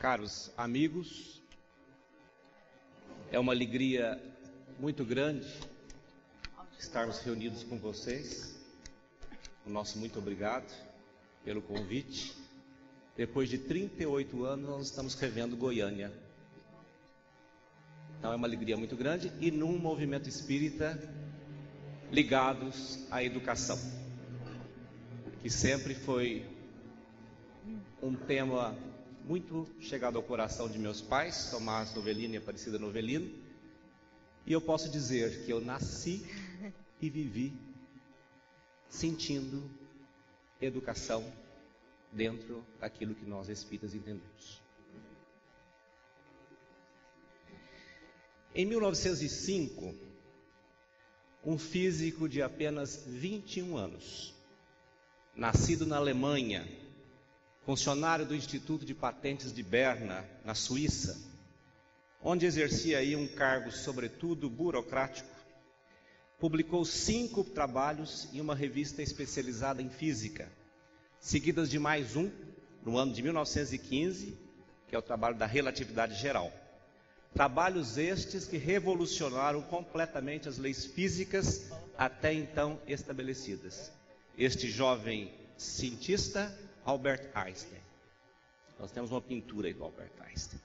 Caros amigos, é uma alegria muito grande estarmos reunidos com vocês. O nosso muito obrigado pelo convite. Depois de 38 anos, nós estamos revendo Goiânia. Então é uma alegria muito grande e num movimento espírita ligados à educação, que sempre foi um tema muito chegado ao coração de meus pais, Tomás Novelino e Aparecida Novelino, e eu posso dizer que eu nasci e vivi sentindo educação dentro daquilo que nós espíritas entendemos. Em 1905, um físico de apenas 21 anos, nascido na Alemanha, funcionário do Instituto de Patentes de Berna, na Suíça, onde exercia aí um cargo sobretudo burocrático, publicou 5 trabalhos em uma revista especializada em física, seguidas de mais um, no ano de 1915, que é o trabalho da relatividade geral. Trabalhos estes que revolucionaram completamente as leis físicas até então estabelecidas. Este jovem cientista, Albert Einstein. Nós temos uma pintura aí do Albert Einstein.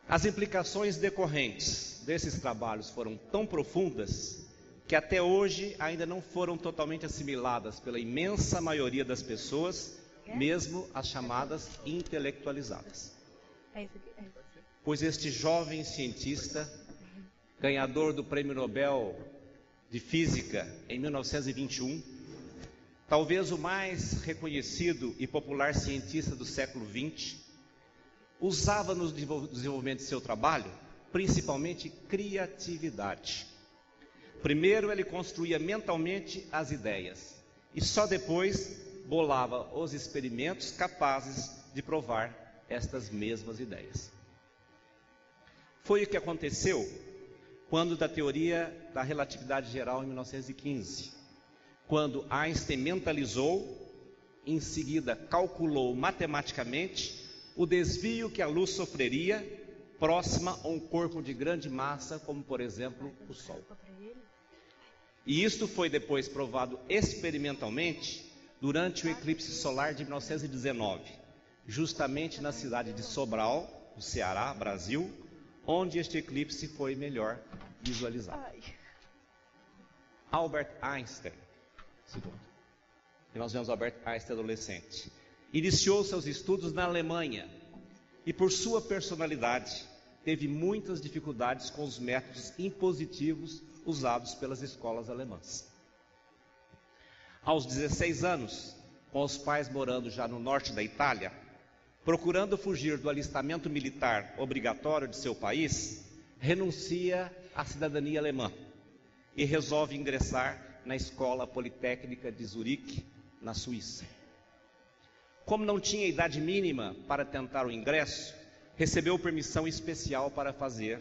As implicações decorrentes desses trabalhos foram tão profundas que até hoje ainda não foram totalmente assimiladas pela imensa maioria das pessoas, mesmo as chamadas intelectualizadas. Pois este jovem cientista, ganhador do Prêmio Nobel de Física em 1921, talvez o mais reconhecido e popular cientista do século XX, usava no desenvolvimento de seu trabalho, principalmente criatividade. Primeiro ele construía mentalmente as ideias e só depois bolava os experimentos capazes de provar estas mesmas ideias. Foi o que aconteceu quando da teoria da relatividade geral em 1915, quando Einstein mentalizou, em seguida calculou matematicamente o desvio que a luz sofreria próxima a um corpo de grande massa, como por exemplo o Sol. E isto foi depois provado experimentalmente durante o eclipse solar de 1919, justamente na cidade de Sobral, no Ceará, Brasil, onde este eclipse foi melhor visualizado. Albert Einstein, segundo. E nós vemos Albert Einstein adolescente. Iniciou seus estudos na Alemanha e por sua personalidade teve muitas dificuldades com os métodos impositivos usados pelas escolas alemãs. Aos 16 anos, com os pais morando já no norte da Itália, procurando fugir do alistamento militar obrigatório de seu país, renuncia à cidadania alemã e resolve ingressar na Escola Politécnica de Zurique, na Suíça. Como não tinha idade mínima para tentar o ingresso, recebeu permissão especial para fazer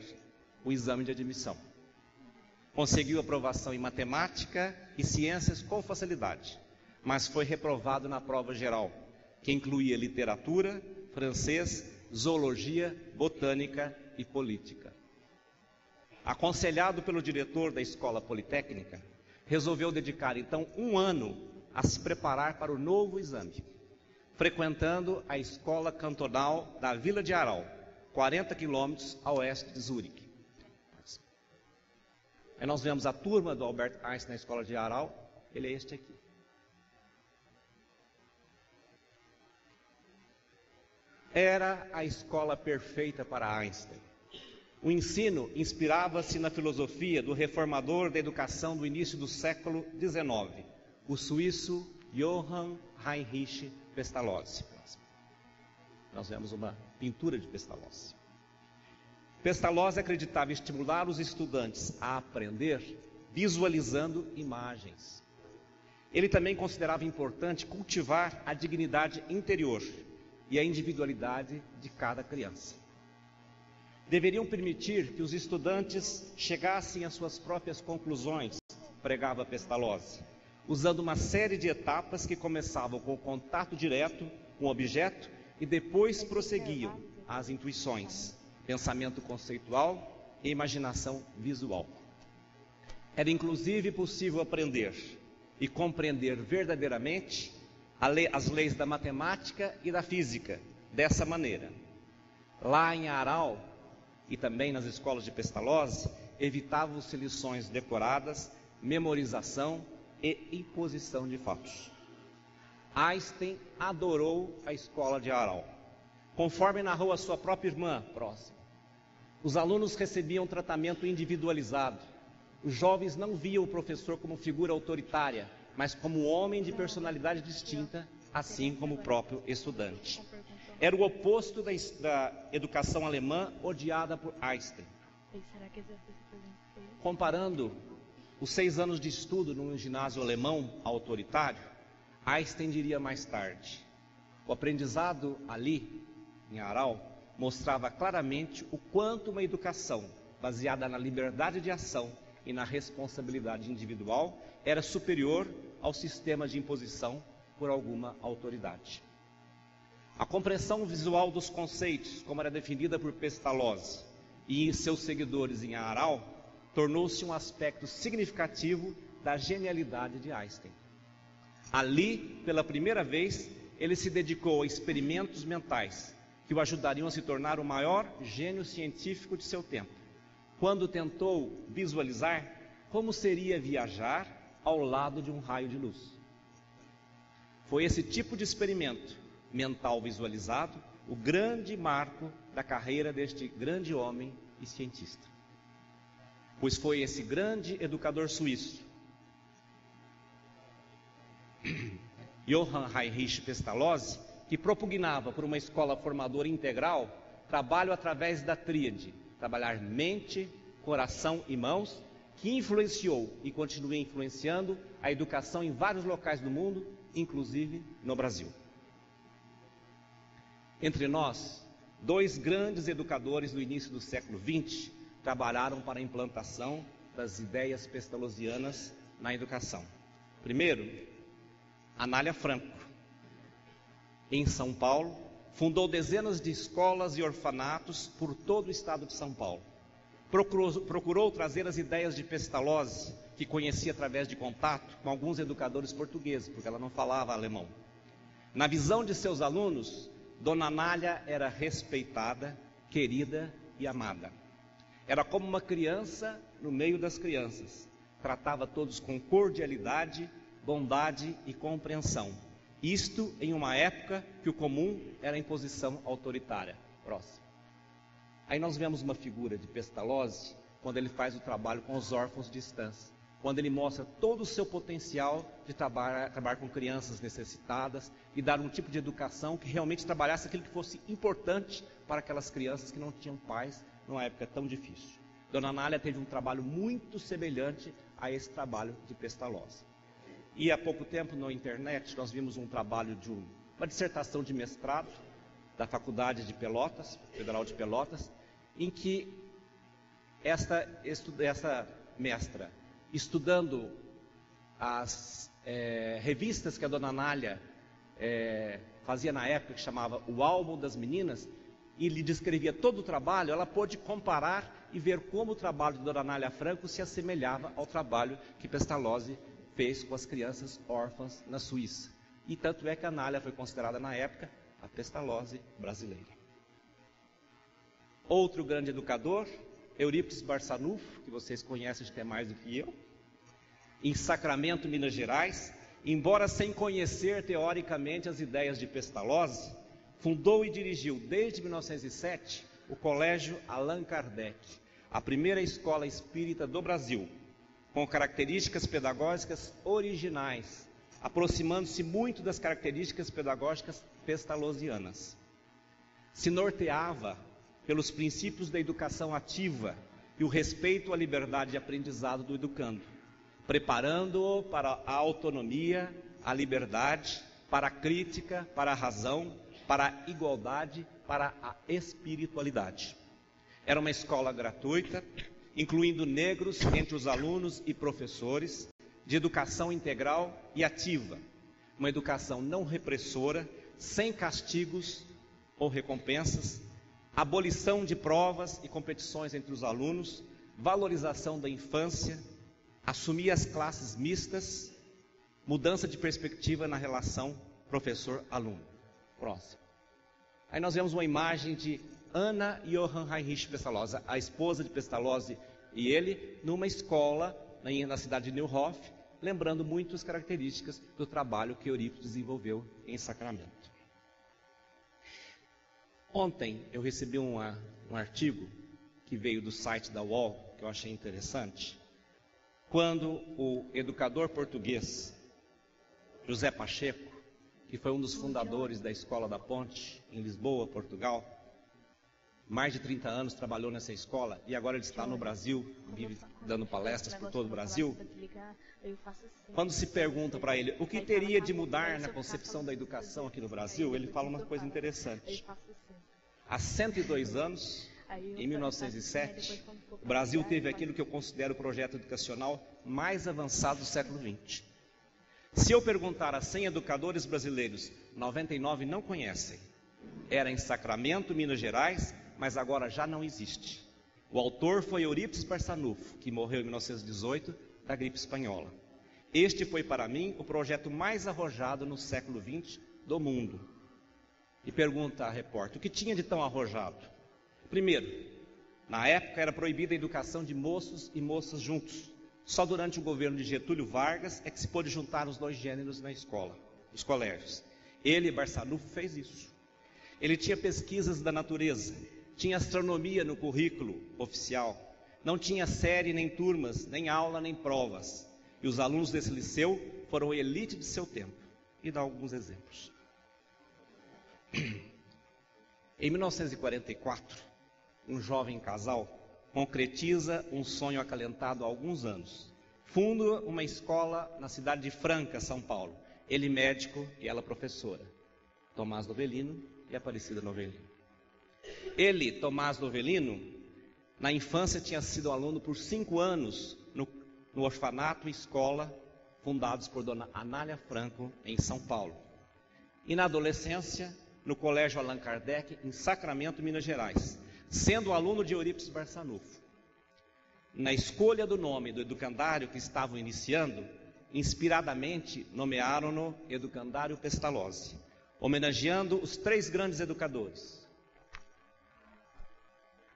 o exame de admissão. Conseguiu aprovação em matemática e ciências com facilidade, mas foi reprovado na prova geral, que incluía literatura, francês, zoologia, botânica e política. Aconselhado pelo diretor da Escola Politécnica, resolveu dedicar então 1 ano a se preparar para o novo exame, frequentando a escola cantonal da Vila de Aarau, 40 quilômetros a oeste de Zurique. Aí nós vemos a turma do Albert Einstein na escola de Aarau, ele é este aqui. Era a escola perfeita para Einstein. O ensino inspirava-se na filosofia do reformador da educação do início do século XIX, o suíço Johann Heinrich Pestalozzi. Nós vemos uma pintura de Pestalozzi. Pestalozzi acreditava estimular os estudantes a aprender visualizando imagens. Ele também considerava importante cultivar a dignidade interior e a individualidade de cada criança. Deveriam permitir que os estudantes chegassem às suas próprias conclusões, pregava Pestalozzi, usando uma série de etapas que começavam com o contato direto com o objeto e depois prosseguiam às intuições, pensamento conceitual e imaginação visual. Era inclusive possível aprender e compreender verdadeiramente as leis da matemática e da física dessa maneira. Lá em Aarau e também nas escolas de Pestalozzi, evitavam-se lições decoradas, memorização e imposição de fatos. Einstein adorou a escola de Aarau. Conforme narrou a sua própria irmã próxima, os alunos recebiam tratamento individualizado. Os jovens não viam o professor como figura autoritária, mas como um homem de personalidade distinta, assim como o próprio estudante. Era o oposto da educação alemã odiada por Einstein. Comparando os 6 anos de estudo num ginásio alemão autoritário, Einstein diria mais tarde: o aprendizado ali, em Aarau, mostrava claramente o quanto uma educação baseada na liberdade de ação e na responsabilidade individual era superior ao sistema de imposição por alguma autoridade. A compreensão visual dos conceitos, como era definida por Pestalozzi e seus seguidores em Aarau, tornou-se um aspecto significativo da genialidade de Einstein. Ali, pela primeira vez, ele se dedicou a experimentos mentais que o ajudariam a se tornar o maior gênio científico de seu tempo, quando tentou visualizar como seria viajar ao lado de um raio de luz. Foi esse tipo de experimento mental visualizado o grande marco da carreira deste grande homem e cientista. Pois foi esse grande educador suíço, Johann Heinrich Pestalozzi, que propugnava por uma escola formadora integral, trabalho através da tríade, trabalhar mente, coração e mãos, que influenciou e continua influenciando a educação em vários locais do mundo, inclusive no Brasil. Entre nós, 2 grandes educadores do início do século XX trabalharam para a implantação das ideias pestalozzianas na educação. Primeiro, Anália Franco, em São Paulo, fundou dezenas de escolas e orfanatos por todo o estado de São Paulo. Procurou trazer as ideias de Pestalozzi, que conhecia através de contato com alguns educadores portugueses, porque ela não falava alemão. Na visão de seus alunos, Dona Anália era respeitada, querida e amada. Era como uma criança no meio das crianças. Tratava todos com cordialidade, bondade e compreensão. Isto em uma época que o comum era a imposição autoritária. Próximo. Aí nós vemos uma figura de Pestalozzi, quando ele faz o trabalho com os órfãos de Estância, quando ele mostra todo o seu potencial de trabalhar com crianças necessitadas e dar um tipo de educação que realmente trabalhasse aquilo que fosse importante para aquelas crianças que não tinham pais numa época tão difícil. Dona Anália teve um trabalho muito semelhante a esse trabalho de Pestalozzi. E há pouco tempo na internet nós vimos um trabalho de uma dissertação de mestrado da Faculdade de Pelotas, Federal de Pelotas, em que essa mestra, estudando as revistas que a Dona Anália fazia na época, que chamava O Álbum das Meninas, e lhe descrevia todo o trabalho, ela pôde comparar e ver como o trabalho de Dona Anália Franco se assemelhava ao trabalho que Pestalozzi fez com as crianças órfãs na Suíça. E tanto é que a Anália foi considerada na época a Pestalozzi brasileira. Outro grande educador, Eurípides Barçanufo, que vocês conhecem até mais do que eu, em Sacramento, Minas Gerais, embora sem conhecer teoricamente as ideias de Pestalozzi, fundou e dirigiu desde 1907 o Colégio Allan Kardec, a primeira escola espírita do Brasil, com características pedagógicas originais, aproximando-se muito das características pedagógicas pestalozzianas. Se norteava pelos princípios da educação ativa e o respeito à liberdade de aprendizado do educando, preparando-o para a autonomia, a liberdade, para a crítica, para a razão, para a igualdade, para a espiritualidade. Era uma escola gratuita, incluindo negros entre os alunos e professores, de educação integral e ativa, uma educação não repressora, sem castigos ou recompensas, abolição de provas e competições entre os alunos, valorização da infância, assumir as classes mistas, mudança de perspectiva na relação professor-aluno. Próximo. Aí nós vemos uma imagem de Anna Johann Heinrich Pestalozzi, a esposa de Pestalozzi e ele, numa escola na cidade de Neuhof, lembrando muito as características do trabalho que Eurípides desenvolveu em Sacramento. Ontem eu recebi um artigo que veio do site da UOL, que eu achei interessante, quando o educador português José Pacheco, que foi um dos fundadores da Escola da Ponte, em Lisboa, Portugal, mais de 30 anos trabalhou nessa escola e agora ele está no Brasil, vive dando palestras por todo o Brasil. Quando se pergunta para ele o que teria de mudar na concepção da educação aqui no Brasil, ele fala uma coisa interessante. Há 102 anos, em 1907, o Brasil teve aquilo que eu considero o projeto educacional mais avançado do século XX. Se eu perguntar a 100 educadores brasileiros, 99 não conhecem. Era em Sacramento, Minas Gerais, mas agora já não existe. O autor foi Eurípides Barçanufo, que morreu em 1918 da gripe espanhola. Este foi para mim o projeto mais arrojado no século XX do mundo. E pergunta a repórter, o que tinha de tão arrojado? Primeiro, na época era proibida a educação de moços e moças juntos. Só durante o governo de Getúlio Vargas é que se pôde juntar os dois gêneros na escola, os colégios. Ele, Barçanufo, fez isso. Ele tinha pesquisas da natureza, tinha astronomia no currículo oficial, não tinha série, nem turmas, nem aula, nem provas. E os alunos desse liceu foram a elite de seu tempo. E dá alguns exemplos. Em 1944, um jovem casal concretiza um sonho acalentado há alguns anos. Funda uma escola na cidade de Franca, São Paulo. Ele médico e ela professora. Tomás Novelino e Aparecida Novelino. Ele, Tomás Novelino, na infância tinha sido aluno por 5 anos no orfanato e escola fundados por Dona Anália Franco, em São Paulo. E na adolescência, no Colégio Allan Kardec, em Sacramento, Minas Gerais, sendo aluno de Eurípides Barçanufo. Na escolha do nome do educandário que estavam iniciando, inspiradamente nomearam-no Educandário Pestalozzi, homenageando os 3 grandes educadores: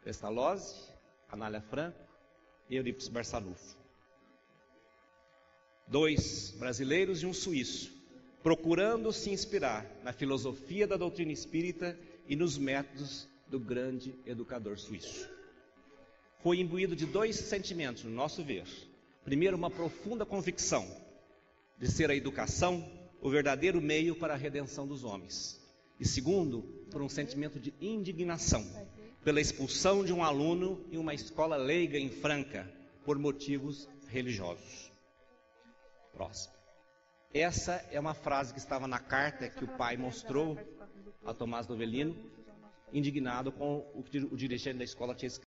Pestalozzi, Anália Franco e Eurípides Barçanufo. 2 brasileiros e um suíço, procurando se inspirar na filosofia da doutrina espírita e nos métodos do grande educador suíço. Foi imbuído de 2 sentimentos, no nosso ver. Primeiro, uma profunda convicção de ser a educação o verdadeiro meio para a redenção dos homens. E segundo, por um sentimento de indignação pela expulsão de um aluno em uma escola leiga em Franca, por motivos religiosos. Próximo. Essa é uma frase que estava na carta que o pai mostrou a Tomás Novelino, indignado com o que o dirigente da escola tinha escrito.